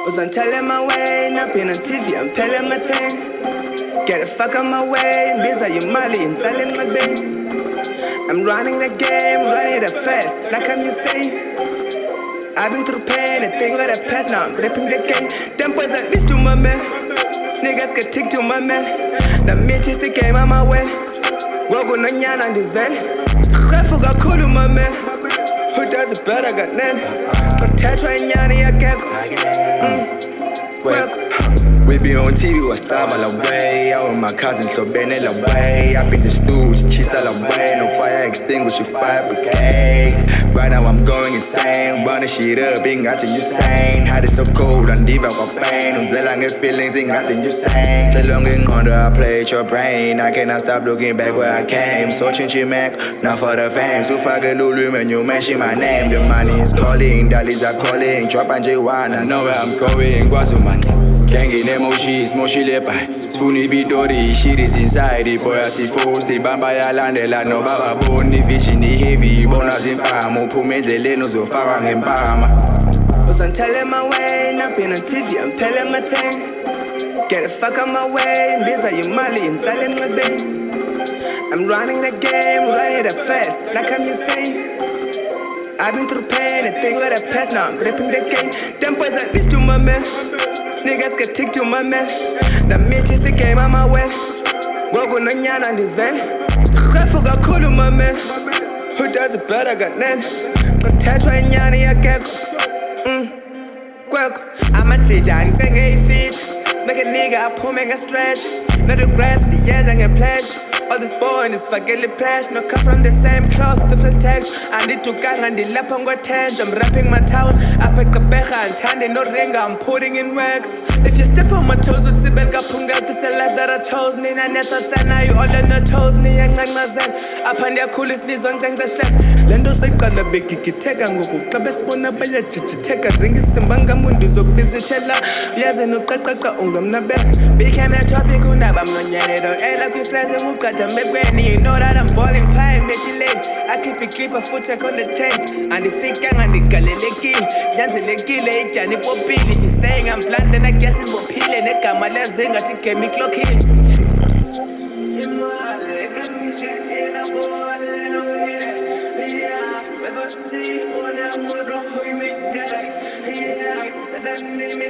Was on telling my way, not being on TV, I'm telling my thing. Get the fuck out my way, Biza uMAMELE, and telling my baby. I'm running the game, running it fast, like I'm insane. I've been through pain, and things like the past, now I'm ripping the game. Them boys like this to my man, niggas get tick to my man. The bitch is the game on my way. Wogo no nyana ndizen, khafuka khulu my man. Who does it better got none? Potato nyani yakekho. We be on TV, what's time all the way? I with my cousins, so bend it away. Up in the stools, cheese all the way. No fire extinguish your fire brigade. Right now I'm going insane. Running shit up, ain't got to insane. Had it so cold, and deep out my pain. Until I get feelings, ain't got to insane. The long and under, I played your brain. I cannot stop looking back where I came. So chinchy Mac, not for the fame. So fuck a Lulu when you mention my name. The money is calling, dollars are calling. Drop and J1, I know where I'm going. Guazuman. Can't get emojis, moshi lepa. Spoony bidori, shit is inside. The boy I see fools, the bamba ya landela. No baba bone, the vision, the heavy. Bonus in farm, upumenzele no so far on Pama. Was on telling my way, not being on TV, I'm telling my thing. Get the fuck out my way, Biza uMAMELE, and telling my baby. I'm running the game, running it fast, like I'm insane. I've been through pain, and things like the past, now I'm ripping the game. Them boys like this to my man. Niggas get tick to my man. The bitch is the game on my way. Wogo no nyana ndizen, khafuka khulu my man. Who does it better got none? Potato nyani yakekho. Kwekho amajida ngicenge ifit. Smack a nigga aphume nge-stretch. No regrets, ndiyenza nge-pledge. All this boy is fakele pledge. No cut from the same cloth, different text. I need to gang and ndilapha ngothenje. I'm rapping my town. Apha eGqeberha andithande no ringa, I'm putting in work. If you step on my toes, utsibel kaphunga. This a life that I chose. Nina nesatsana, you all on your toes. Niyanqanqazela apha ndiyakhula isinizwa nginkcenkceshela. Le nto seyiqala begigitheka ngoku xa besibona bayajijitheka. Ringa isimba ngamuntu zokuvizithela. Uyaze noqaqaqa ungamnabela. Became that topic undaba mlonyane. Don't act like we friends and we've got to make when you know that I'm balling pie, make it late. I keep it clip a foot check on the tank. And the thick gang and the galileki. Yanzelekile ijani popili. If you're saying I'm blunt, then I guess it will peel. And it got my left zing, I think get me clock in. Yeah,